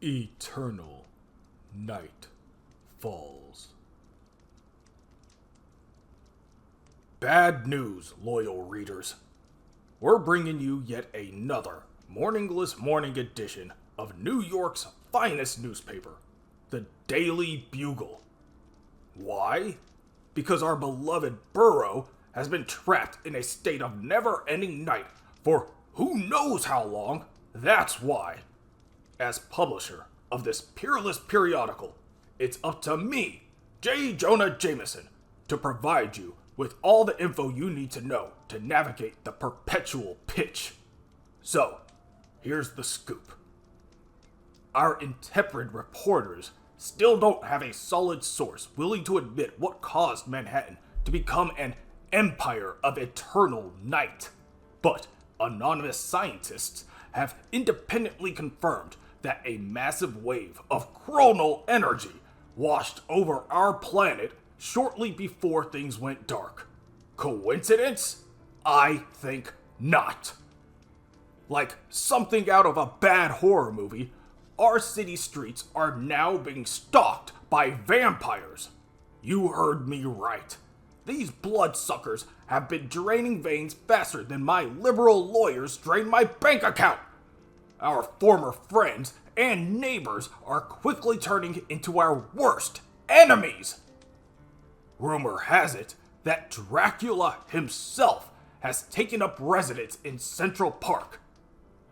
Eternal night falls. Bad news, loyal readers. We're bringing you yet another morningless morning edition of New York's finest newspaper, the Daily Bugle. Why? Because our beloved borough has been trapped in a state of never-ending night for who knows how long. That's why. As publisher of this peerless periodical, it's up to me, J. Jonah Jameson, to provide you with all the info you need to know to navigate the perpetual pitch. So, here's the scoop. Our intrepid reporters still don't have a solid source willing to admit what caused Manhattan to become an empire of eternal night. But anonymous scientists have independently confirmed that a massive wave of chronal energy washed over our planet shortly before things went dark. Coincidence? I think not. Like something out of a bad horror movie, our city streets are now being stalked by vampires. You heard me right. These bloodsuckers have been draining veins faster than my liberal lawyers drain my bank account. Our former friends and neighbors are quickly turning into our worst enemies. Rumor has it that Dracula himself has taken up residence in Central Park.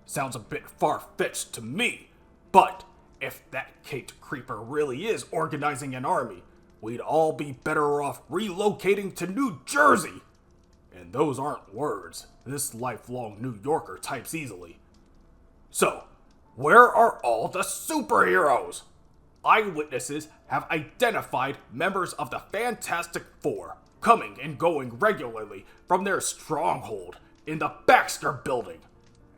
Sounds a bit far-fetched to me, but if that caped creeper really is organizing an army, we'd all be better off relocating to New Jersey. And those aren't words this lifelong New Yorker types easily. So, where are all the superheroes? Eyewitnesses have identified members of the Fantastic Four coming and going regularly from their stronghold in the Baxter Building.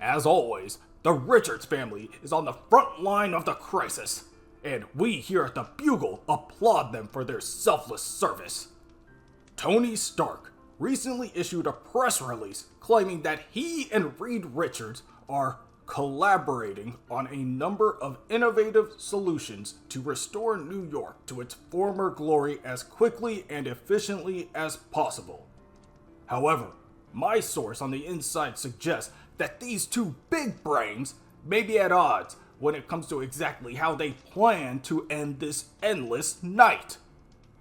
As always, the Richards family is on the front line of the crisis, and we here at the Bugle applaud them for their selfless service. Tony Stark recently issued a press release claiming that he and Reed Richards are collaborating on a number of innovative solutions to restore New York to its former glory as quickly and efficiently as possible. However, my source on the inside suggests that these two big brains may be at odds when it comes to exactly how they plan to end this endless night.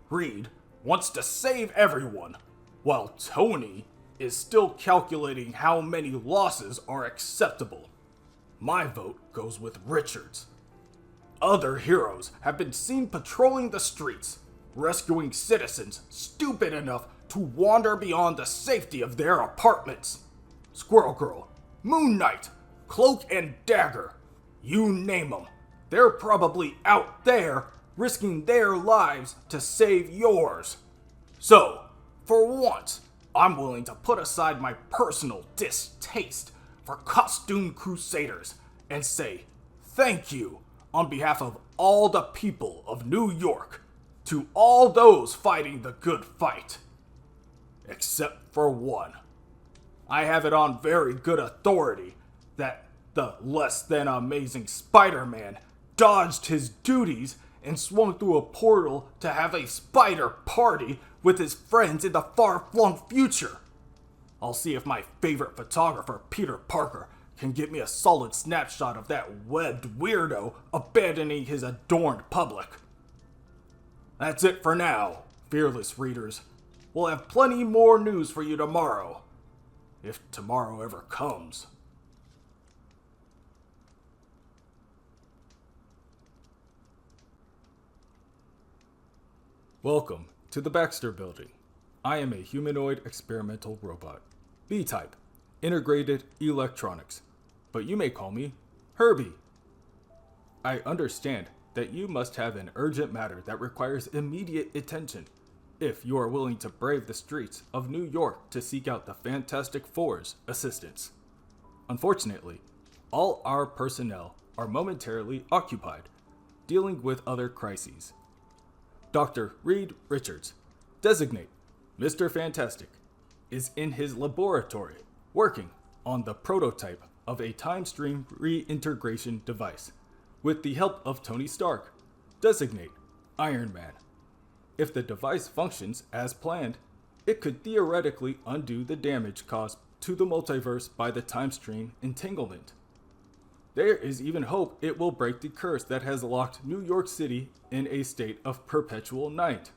Reed wants to save everyone, while Tony is still calculating how many losses are acceptable. My vote goes with Richards. Other heroes have been seen patrolling the streets, rescuing citizens stupid enough to wander beyond the safety of their apartments. Squirrel Girl, Moon Knight, Cloak and Dagger, you name them. They're probably out there risking their lives to save yours. So, for once, I'm willing to put aside my personal distaste for costume crusaders and say thank you on behalf of all the people of New York to all those fighting the good fight. Except for one. I have it on very good authority that the less than amazing Spider-Man dodged his duties and swung through a portal to have a spider party with his friends in the far-flung future. I'll see if my favorite photographer, Peter Parker, can get me a solid snapshot of that webbed weirdo abandoning his adorned public. That's it for now, fearless readers. We'll have plenty more news for you tomorrow. If tomorrow ever comes. Welcome to the Baxter Building. I am a humanoid experimental robot. B-type, integrated electronics, but you may call me Herbie. I understand that you must have an urgent matter that requires immediate attention if you are willing to brave the streets of New York to seek out the Fantastic Four's assistance. Unfortunately, all our personnel are momentarily occupied, dealing with other crises. Dr. Reed Richards, designate Mr. Fantastic, is in his laboratory working on the prototype of a time stream reintegration device with the help of Tony Stark. Designate Iron Man. If the device functions as planned, it could theoretically undo the damage caused to the multiverse by the time stream entanglement. There is even hope it will break the curse that has locked New York City in a state of perpetual night.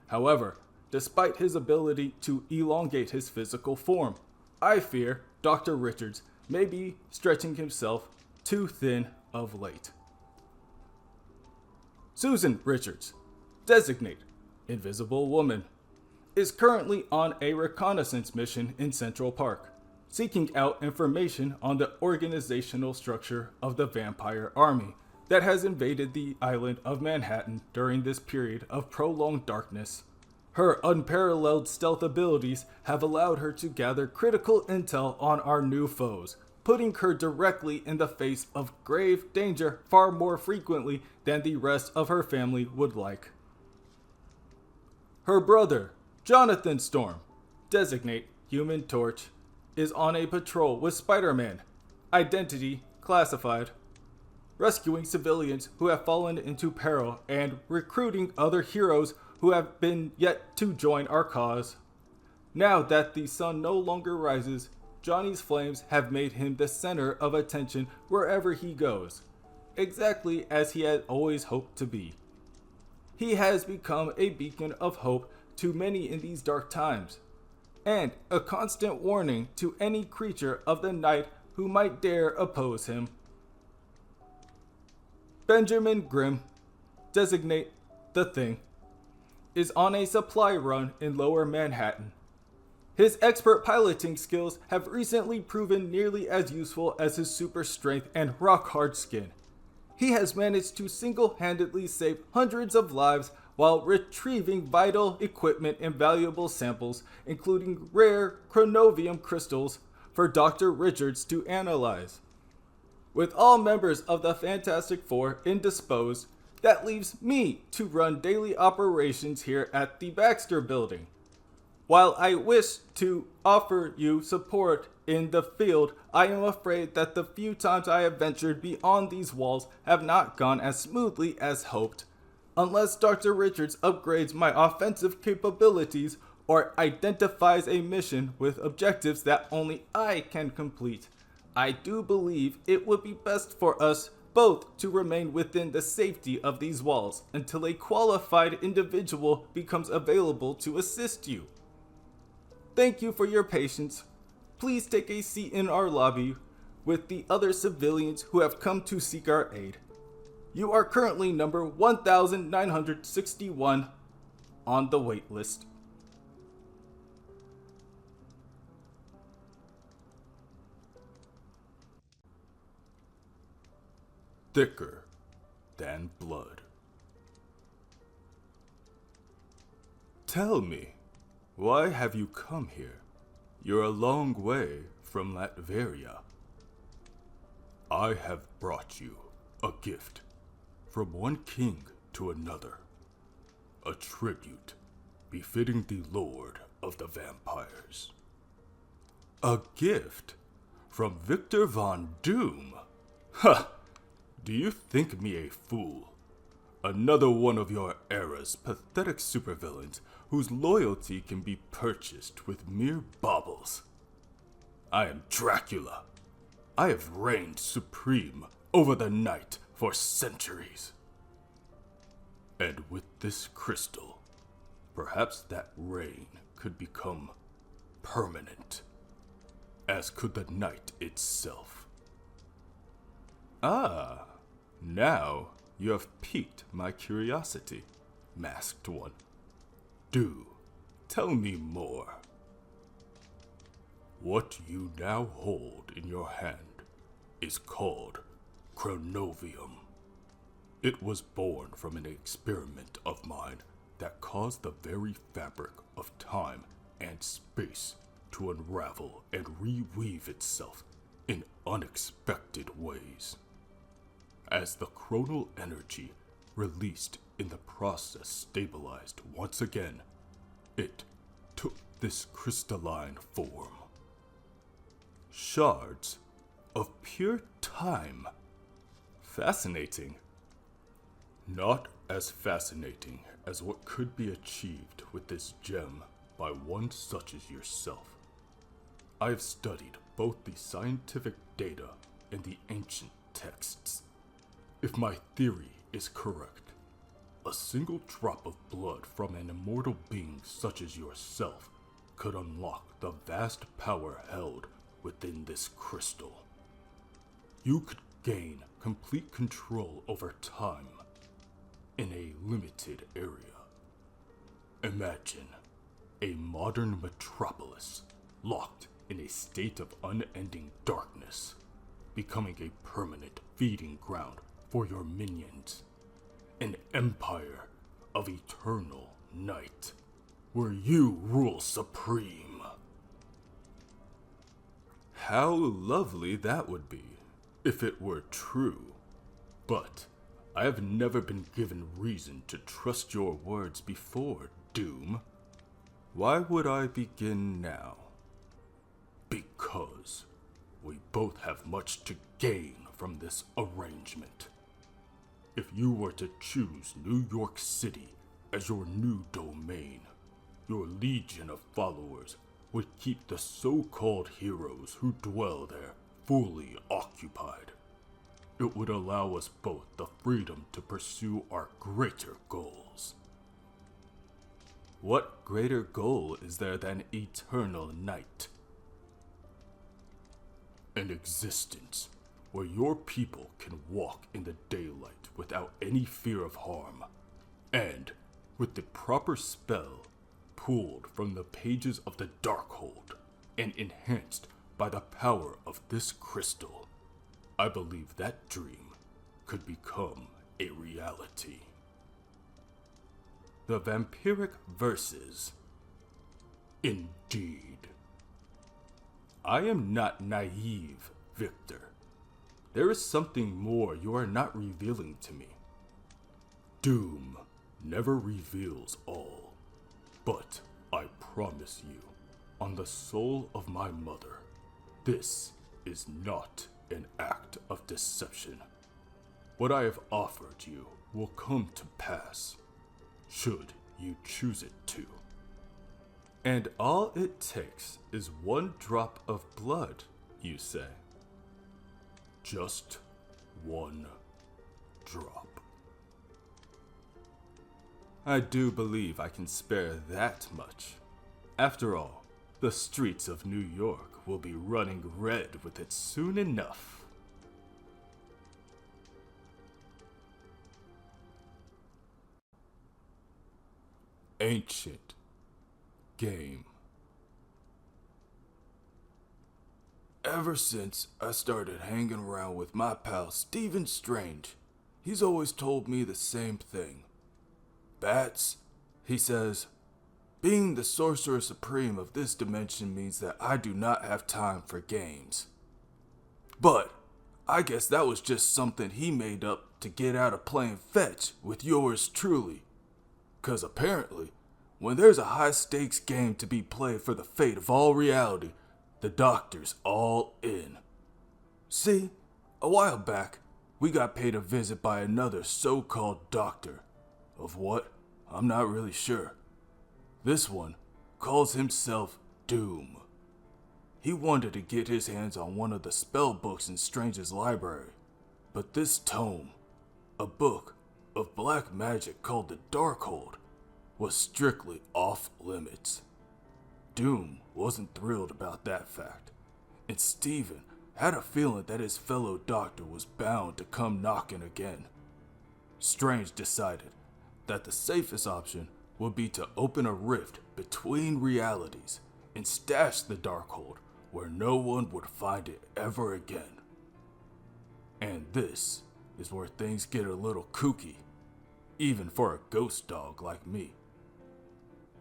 However, despite his ability to elongate his physical form, I fear Dr. Richards may be stretching himself too thin of late. Susan Richards, designate Invisible Woman, is currently on a reconnaissance mission in Central Park, seeking out information on the organizational structure of the vampire army that has invaded the island of Manhattan during this period of prolonged darkness. Her unparalleled stealth abilities have allowed her to gather critical intel on our new foes, putting her directly in the face of grave danger far more frequently than the rest of her family would like. Her brother, Jonathan Storm, designate Human Torch, is on a patrol with Spider-Man, identity classified, rescuing civilians who have fallen into peril and recruiting other heroes who have been yet to join our cause. Now that the sun no longer rises, Johnny's flames have made him the center of attention wherever he goes, exactly as he had always hoped to be. He has become a beacon of hope to many in these dark times, and a constant warning to any creature of the night who might dare oppose him. Benjamin Grimm, designate The Thing, is on a supply run in Lower Manhattan. His expert piloting skills have recently proven nearly as useful as his super strength and rock-hard skin. He has managed to single-handedly save hundreds of lives while retrieving vital equipment and valuable samples, including rare chronovium crystals, for Dr. Richards to analyze. With all members of the Fantastic Four indisposed, that leaves me to run daily operations here at the Baxter Building. While I wish to offer you support in the field, I am afraid that the few times I have ventured beyond these walls have not gone as smoothly as hoped. Unless Dr. Richards upgrades my offensive capabilities or identifies a mission with objectives that only I can complete, I do believe it would be best for us both to remain within the safety of these walls until a qualified individual becomes available to assist you. Thank you for your patience. Please take a seat in our lobby with the other civilians who have come to seek our aid. You are currently number 1961 on the wait list. Thicker than blood. Tell me, why have you come here? You're a long way from Latveria. I have brought you a gift from one king to another, a tribute befitting the Lord of the Vampires. A gift from Victor Von Doom? Ha! Do you think me a fool? Another one of your era's pathetic supervillains whose loyalty can be purchased with mere baubles. I am Dracula. I have reigned supreme over the night for centuries. And with this crystal, perhaps that reign could become permanent, as could the night itself. Ah, now you have piqued my curiosity, Masked One. Do tell me more. What you now hold in your hand is called Chronovium. It was born from an experiment of mine that caused the very fabric of time and space to unravel and reweave itself in unexpected ways. As the chronal energy released in the process stabilized once again, it took this crystalline form. Shards of pure time Fascinating. Not as fascinating as what could be achieved with this gem by one such as yourself. I have studied both the scientific data and the ancient texts. If my theory is correct, a single drop of blood from an immortal being such as yourself could unlock the vast power held within this crystal. You could gain complete control over time in a limited area. Imagine a modern metropolis locked in a state of unending darkness, becoming a permanent feeding ground for your minions. An empire of eternal night, where you rule supreme. How lovely that would be, if it were true. But I have never been given reason to trust your words before, Doom. Why would I begin now? Because we both have much to gain from this arrangement. If you were to choose New York City as your new domain, your legion of followers would keep the so-called heroes who dwell there fully occupied. It would allow us both the freedom to pursue our greater goals. What greater goal is there than eternal night? An existence where your people can walk in the daylight without any fear of harm, and with the proper spell pulled from the pages of the Darkhold and enhanced by the power of this crystal. I believe that dream could become a reality. The Vampiric Verses. Indeed. I am not naive, Victor. There is something more you are not revealing to me. Doom never reveals all, but I promise you, on the soul of my mother, this is not an act of deception. What I have offered you will come to pass, should you choose it to. And all it takes is one drop of blood, you say? Just one drop. I do believe I can spare that much. After all, the streets of New York will be running red with it soon enough. Ancient game. Ever since I started hanging around with my pal Stephen Strange, he's always told me the same thing. Bats, he says, being the Sorcerer Supreme of this dimension means that I do not have time for games. But I guess that was just something he made up to get out of playing fetch with yours truly. 'Cause apparently, when there's a high-stakes game to be played for the fate of all reality, the doctor's all in. See, a while back, we got paid a visit by another so-called doctor. Of what? I'm not really sure. This one calls himself Doom. He wanted to get his hands on one of the spell books in Strange's library, but this tome, a book of black magic called the Darkhold, was strictly off limits. Doom wasn't thrilled about that fact, and Stephen had a feeling that his fellow doctor was bound to come knocking again. Strange decided that the safest option would be to open a rift between realities and stash the Darkhold where no one would find it ever again. And this is where things get a little kooky, even for a ghost dog like me.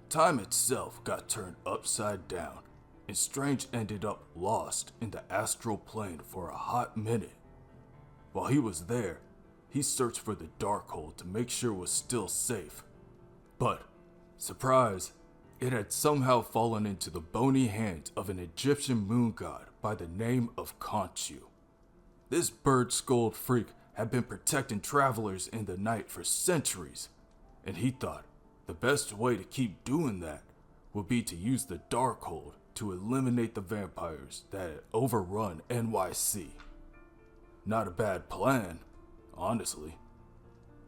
Time itself got turned upside down, and Strange ended up lost in the astral plane for a hot minute. While he was there, he searched for the Darkhold to make sure it was still safe. But, surprise, it had somehow fallen into the bony hands of an Egyptian moon god by the name of Khonshu. This bird-skulled freak had been protecting travelers in the night for centuries, and he thought the best way to keep doing that would be to use the Darkhold to eliminate the vampires that had overrun NYC. Not a bad plan, honestly,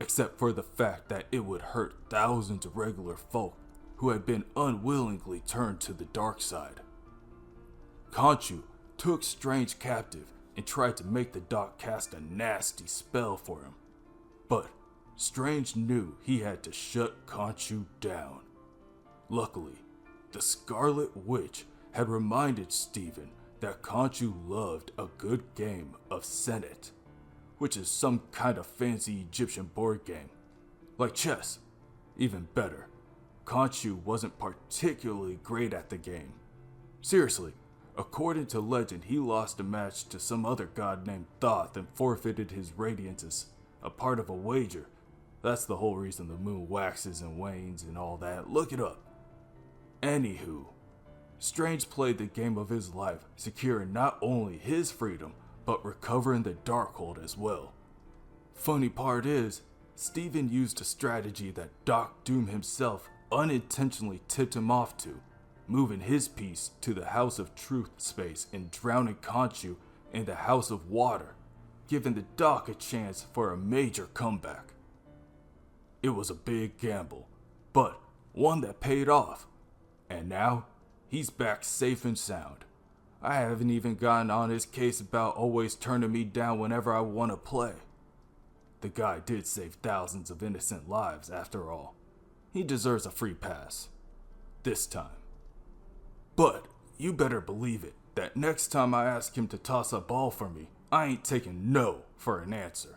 except for the fact that it would hurt thousands of regular folk who had been unwillingly turned to the dark side. Khonshu took Strange captive and tried to make the doc cast a nasty spell for him, but Strange knew he had to shut Khonshu down. Luckily, the Scarlet Witch had reminded Stephen that Khonshu loved a good game of Senet, which is some kind of fancy Egyptian board game. Like chess. Even better, Khonshu wasn't particularly great at the game. Seriously, according to legend, he lost a match to some other god named Thoth and forfeited his radiance as a part of a wager. That's the whole reason the moon waxes and wanes and all that. Look it up. Anywho, Strange played the game of his life, securing not only his freedom, but recovering the Darkhold as well. Funny part is, Stephen used a strategy that Doc Doom himself unintentionally tipped him off to, moving his piece to the House of Truth space and drowning Khonshu in the House of Water, giving the Doc a chance for a major comeback. It was a big gamble, but one that paid off, and now he's back safe and sound. I haven't even gotten on his case about always turning me down whenever I want to play. The guy did save thousands of innocent lives after all. He deserves a free pass. This time. But you better believe it that next time I ask him to toss a ball for me, I ain't taking no for an answer.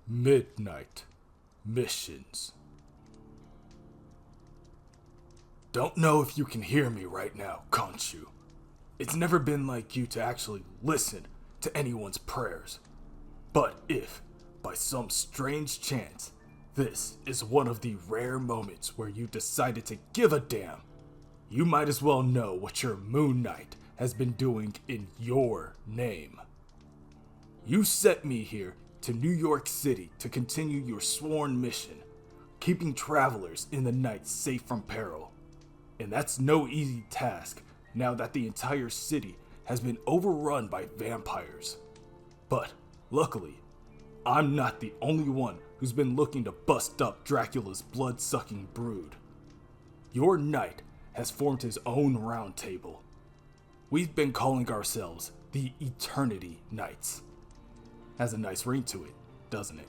Midnight Missions. Don't know if you can hear me right now, Khonshu. It's never been like you to actually listen to anyone's prayers. But if, by some strange chance, this is one of the rare moments where you decided to give a damn, you might as well know what your Moon Knight has been doing in your name. You sent me here to New York City to continue your sworn mission, keeping travelers in the night safe from peril. And that's no easy task now that the entire city has been overrun by vampires. But luckily, I'm not the only one who's been looking to bust up Dracula's blood-sucking brood. Your knight has formed his own round table. We've been calling ourselves the Eternity Knights. Has a nice ring to it, doesn't it?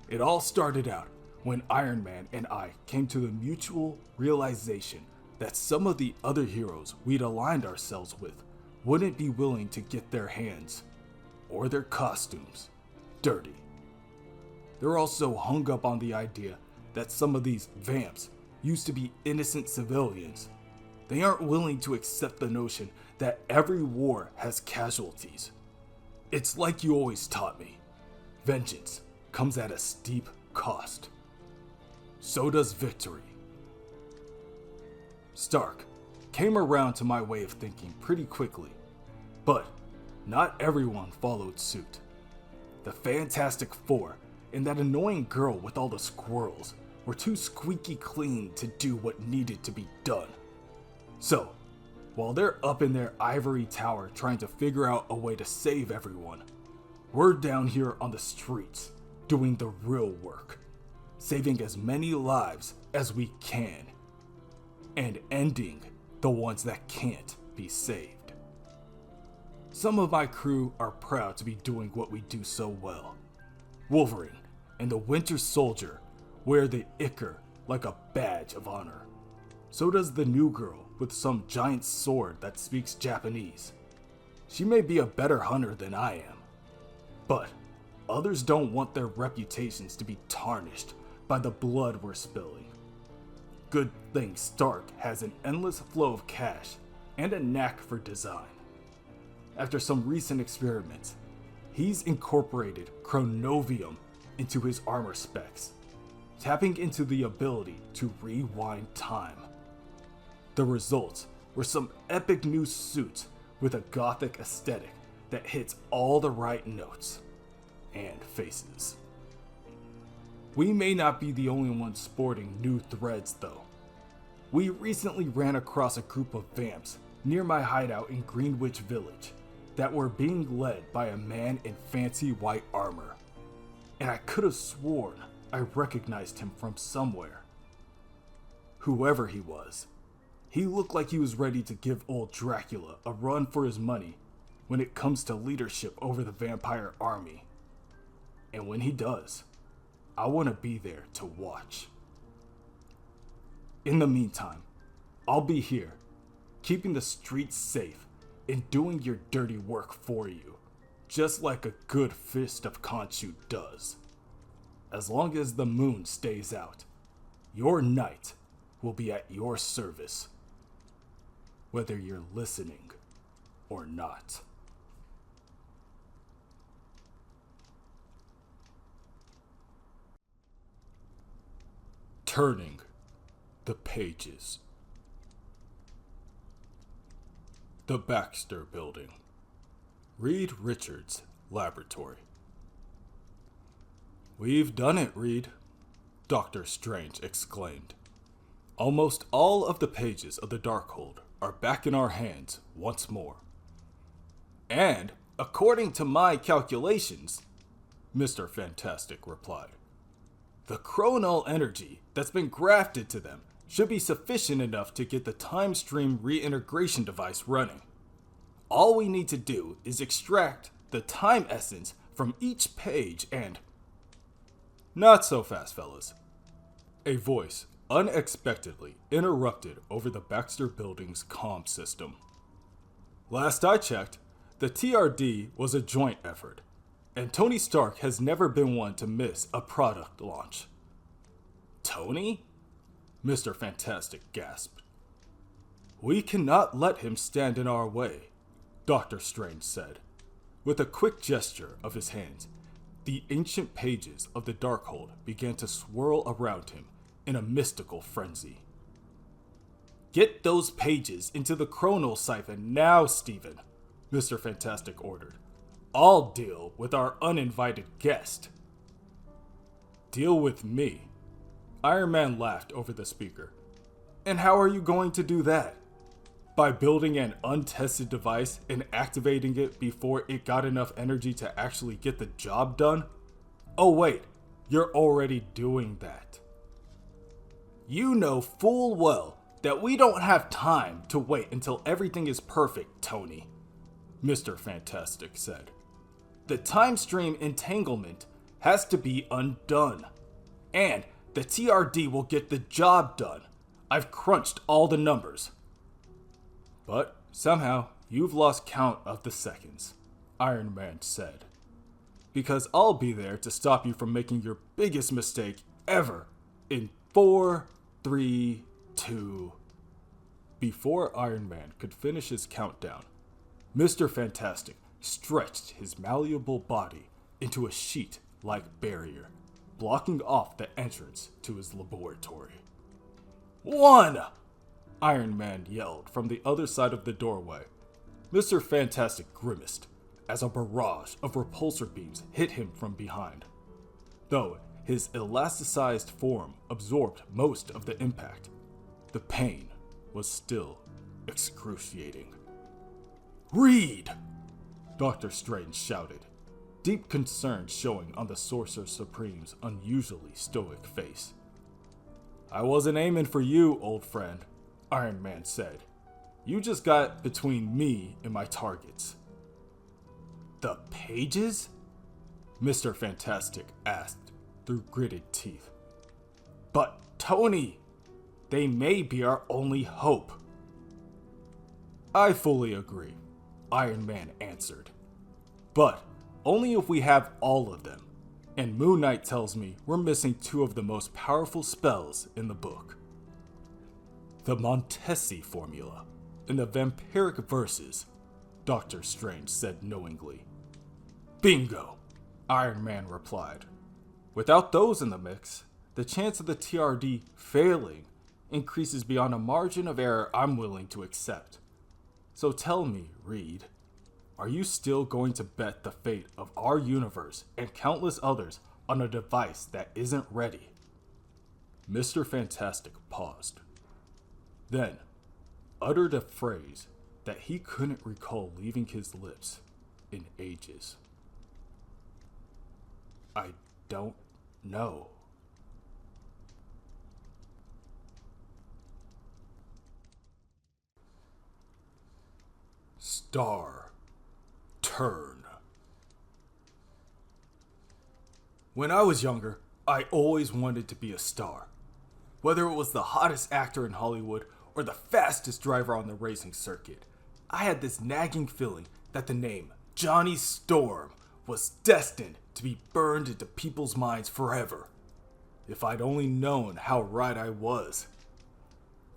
It all started out when Iron Man and I came to the mutual realization that some of the other heroes we'd aligned ourselves with wouldn't be willing to get their hands, or their costumes, dirty. They're also hung up on the idea that some of these vamps used to be innocent civilians. They aren't willing to accept the notion that every war has casualties. It's like you always taught me. Vengeance comes at a steep cost. So does victory. Stark came around to my way of thinking pretty quickly, but not everyone followed suit. The Fantastic Four and that annoying girl with all the squirrels were too squeaky clean to do what needed to be done. So, while they're up in their ivory tower trying to figure out a way to save everyone, we're down here on the streets doing the real work, saving as many lives as we can, and ending the ones that can't be saved. Some of my crew are proud to be doing what we do so well. Wolverine and the Winter Soldier wear the Ichor like a badge of honor. So does the new girl with some giant sword that speaks Japanese. She may be a better hunter than I am, but others don't want their reputations to be tarnished by the blood we're spilling. Good thing Stark has an endless flow of cash and a knack for design. After some recent experiments, he's incorporated Chronovium into his armor specs, tapping into the ability to rewind time. The results were some epic new suits with a gothic aesthetic that hits all the right notes and faces. We may not be the only ones sporting new threads though. We recently ran across a group of vamps near my hideout in Greenwich Village that were being led by a man in fancy white armor. And I could have sworn I recognized him from somewhere. Whoever he was, he looked like he was ready to give old Dracula a run for his money when it comes to leadership over the vampire army. And when he does, I want to be there to watch. In the meantime, I'll be here, keeping the streets safe and doing your dirty work for you, just like a good fist of Khonshu does. As long as the moon stays out, your knight will be at your service, whether you're listening or not. Turning the pages. The Baxter Building. Reed Richards' laboratory. "We've done it, Reed," Dr. Strange exclaimed. "Almost all of the pages of the Darkhold are back in our hands once more. And, according to my calculations," Mr. Fantastic replied, "the chronal energy that's been grafted to them should be sufficient enough to get the time stream reintegration device running. All we need to do is extract the time essence from each page and..." "Not so fast, fellas." A voice unexpectedly interrupted over the Baxter Building's comm system. "Last I checked, the TRD was a joint effort, and Tony Stark has never been one to miss a product launch." "Tony?" Mr. Fantastic gasped. "We cannot let him stand in our way," Dr. Strange said. With a quick gesture of his hands, the ancient pages of the Darkhold began to swirl around him in a mystical frenzy. "Get those pages into the chronal siphon now, Steven," Mr. Fantastic ordered. "I'll deal with our uninvited guest." "Deal with me?" Iron Man laughed over the speaker. "And how are you going to do that? By building an untested device and activating it before it got enough energy to actually get the job done? Oh wait, you're already doing that." "You know full well that we don't have time to wait until everything is perfect, Tony," Mr. Fantastic said. "The time stream entanglement has to be undone, and the TRD will get the job done. I've crunched all the numbers." "But somehow you've lost count of the seconds," Iron Man said. "Because I'll be there to stop you from making your biggest mistake ever in 4, 3, 2... Before Iron Man could finish his countdown, Mr. Fantastic stretched his malleable body into a sheet-like barrier, blocking off the entrance to his laboratory. "1!" Iron Man yelled from the other side of the doorway. Mr. Fantastic grimaced as a barrage of repulsor beams hit him from behind. Though his elasticized form absorbed most of the impact, the pain was still excruciating. "Reed!" Dr. Strange shouted, deep concern showing on the Sorcerer Supreme's unusually stoic face. "I wasn't aiming for you, old friend," Iron Man said. "You just got between me and my targets." "The pages?" Mr. Fantastic asked through gritted teeth. "But Tony, they may be our only hope." "I fully agree," Iron Man answered. "But only if we have all of them, and Moon Knight tells me we're missing 2 of the most powerful spells in the book. The Montesi formula and the vampiric verses," Dr. Strange said knowingly. "Bingo," Iron Man replied. "Without those in the mix, the chance of the TRD failing increases beyond a margin of error I'm willing to accept. So tell me, Reed, are you still going to bet the fate of our universe and countless others on a device that isn't ready? Mr. Fantastic paused, then uttered a phrase that he couldn't recall leaving his lips in ages. I don't know. Star Turn. When I was younger, I always wanted to be a star. Whether it was the hottest actor in Hollywood or the fastest driver on the racing circuit, I had this nagging feeling that the name Johnny Storm was destined to be burned into people's minds forever. If I'd only known how right I was.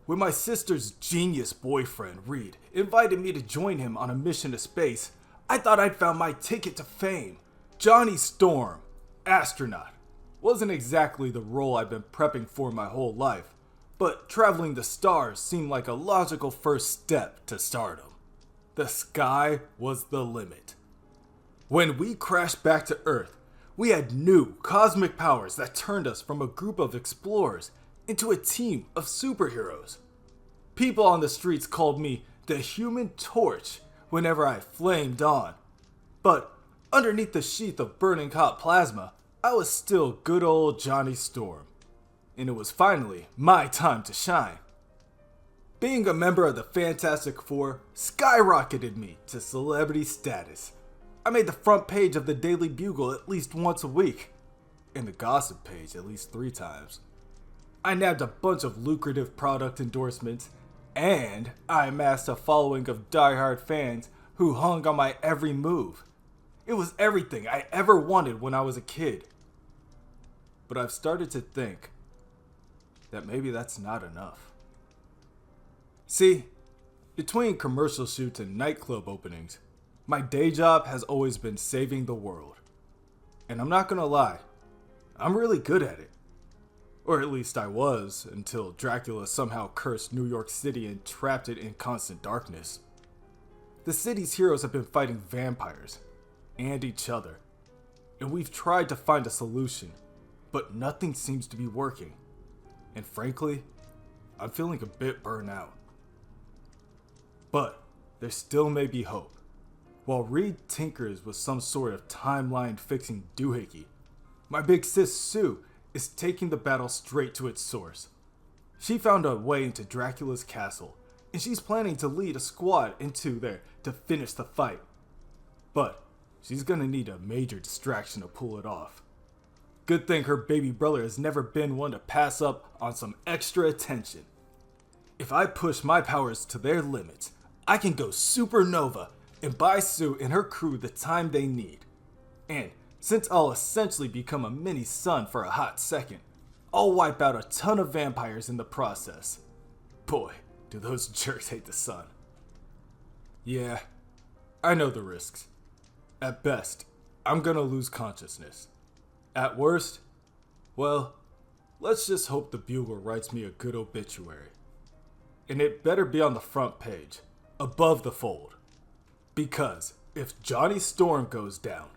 When my sister's genius boyfriend, Reed, invited me to join him on a mission to space, I thought I'd found my ticket to fame. Johnny Storm, astronaut. Wasn't exactly the role I've been prepping for my whole life, but traveling the stars seemed like a logical first step to stardom. The sky was the limit. When we crashed back to Earth, we had new cosmic powers that turned us from a group of explorers into a team of superheroes. People on the streets called me the Human Torch whenever I flamed on. But underneath the sheath of burning hot plasma, I was still good old Johnny Storm. And it was finally my time to shine. Being a member of the Fantastic Four skyrocketed me to celebrity status. I made the front page of the Daily Bugle at least once a week, and the gossip page at least 3 times. I nabbed a bunch of lucrative product endorsements, and I amassed a following of diehard fans who hung on my every move. It was everything I ever wanted when I was a kid. But I've started to think that maybe that's not enough. See, between commercial shoots and nightclub openings, my day job has always been saving the world. And I'm not gonna lie, I'm really good at it. Or at least I was, until Dracula somehow cursed New York City and trapped it in constant darkness. The city's heroes have been fighting vampires, and each other. And we've tried to find a solution, but nothing seems to be working. And frankly, I'm feeling a bit burnt out. But there still may be hope. While Reed tinkers with some sort of timeline-fixing doohickey, my big sis Sue is taking the battle straight to its source. She found a way into Dracula's castle, and she's planning to lead a squad into there to finish the fight. But she's gonna need a major distraction to pull it off. Good thing her baby brother has never been one to pass up on some extra attention. If I push my powers to their limits, I can go supernova and buy Sue and her crew the time they need. And since I'll essentially become a mini sun for a hot second, I'll wipe out a ton of vampires in the process. Boy, do those jerks hate the sun. Yeah, I know the risks. At best, I'm gonna lose consciousness. At worst, well, let's just hope the Bugle writes me a good obituary. And it better be on the front page, above the fold. Because if Johnny Storm goes down,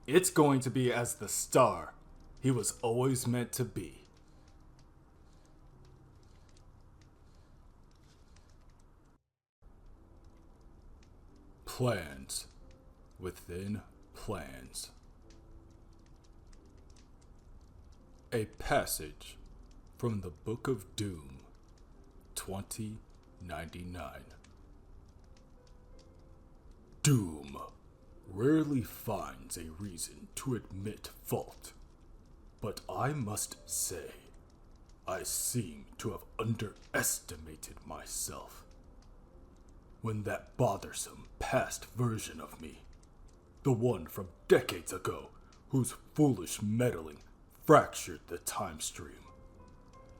it's going to be as the star he was always meant to be. Plans within plans. A passage from the Book of Doom, 2099. Doom rarely finds a reason to admit fault, but I must say, I seem to have underestimated myself. When that bothersome past version of me, the one from decades ago whose foolish meddling fractured the time stream,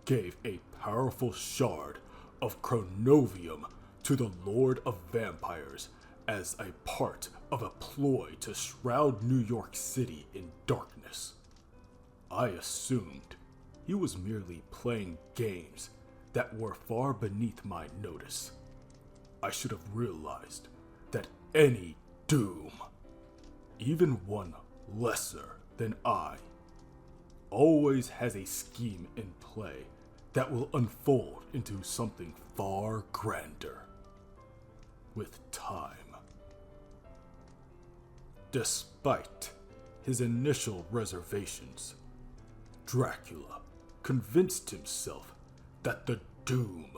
gave a powerful shard of chronovium to the Lord of Vampires as a part of a ploy to shroud New York City in darkness. I assumed he was merely playing games that were far beneath my notice. I should have realized that any Doom, even one lesser than I, always has a scheme in play that will unfold into something far grander with time. Despite his initial reservations, Dracula convinced himself that the Doom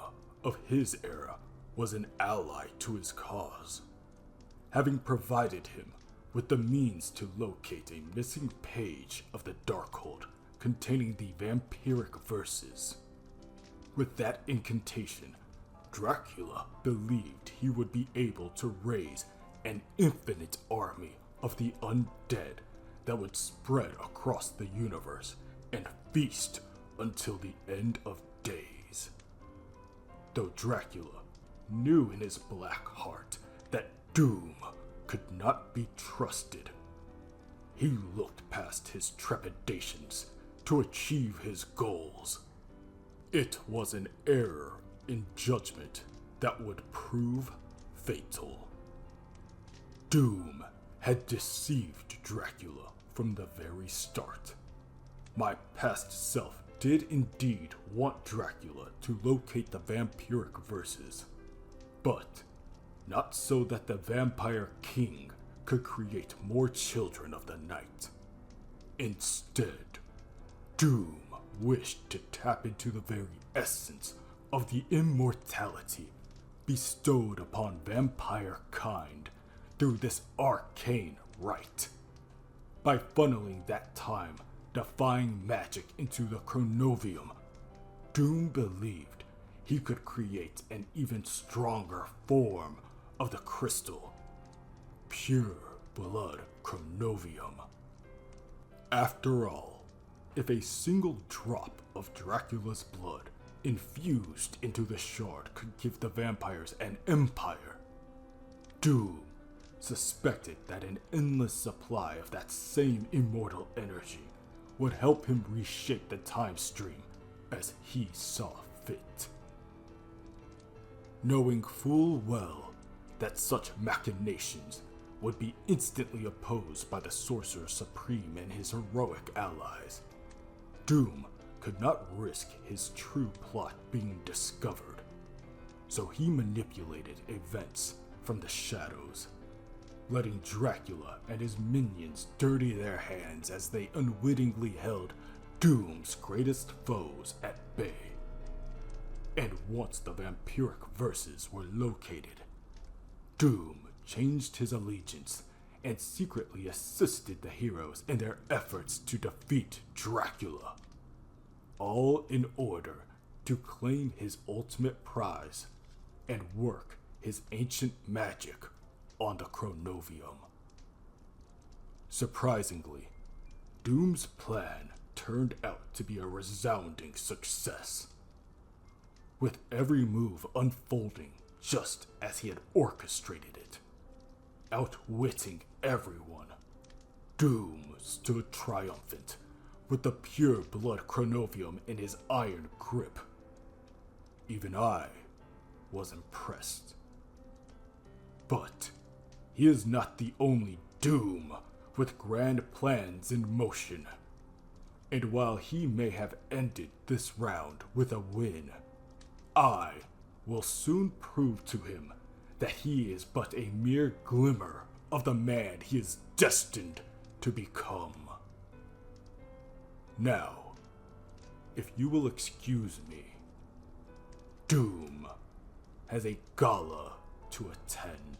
of his era was an ally to his cause, having provided him with the means to locate a missing page of the Darkhold containing the vampiric verses. With that incantation, Dracula believed he would be able to raise an infinite army of the undead that would spread across the universe and feast until the end of days. Though Dracula knew in his black heart that Doom could not be trusted, he looked past his trepidations to achieve his goals. It was an error in judgment that would prove fatal. Doom had deceived Dracula from the very start. My past self did indeed want Dracula to locate the vampiric verses, but not so that the Vampire King could create more children of the night. Instead, Doom wished to tap into the very essence of the immortality bestowed upon vampire kind through this arcane rite. By funneling that time-defying magic into the Chronovium, Doom believed he could create an even stronger form of the crystal, pure blood Chronovium. After all, if a single drop of Dracula's blood infused into the shard could give the vampires an empire, Doom suspected that an endless supply of that same immortal energy would help him reshape the time stream as he saw fit. Knowing full well that such machinations would be instantly opposed by the Sorcerer Supreme and his heroic allies, Doom could not risk his true plot being discovered, so he manipulated events from the shadows, letting Dracula and his minions dirty their hands as they unwittingly held Doom's greatest foes at bay. And once the vampiric verses were located, Doom changed his allegiance and secretly assisted the heroes in their efforts to defeat Dracula, all in order to claim his ultimate prize and work his ancient magic on the Chronovium. Surprisingly, Doom's plan turned out to be a resounding success, with every move unfolding just as he had orchestrated it. Outwitting everyone, Doom stood triumphant, with the pure blood Chronovium in his iron grip. Even I was impressed. But he is not the only Doom with grand plans in motion. And while he may have ended this round with a win, I will soon prove to him that he is but a mere glimmer of the man he is destined to become. Now, if you will excuse me, Doom has a gala to attend.